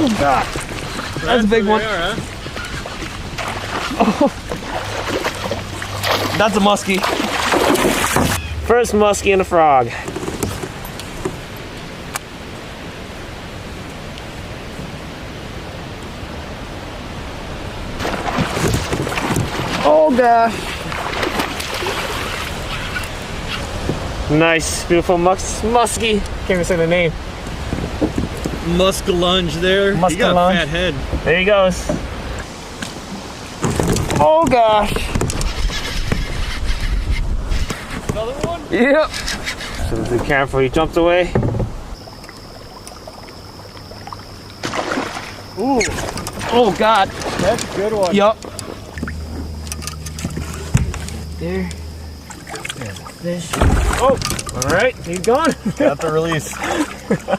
God. That's a big one. Are, huh? Oh. That's a muskie. First muskie and a frog. Oh gosh. Nice, beautiful muskie. Can't even say the name. Muskalunge there. Muskalunge. You got a fat head. There he goes. Oh gosh. Another one? Yep. So be careful, he jumped away. Ooh. Oh God. That's a good one. Yup. There. There's a fish. Oh, all right, he's gone. Got the release.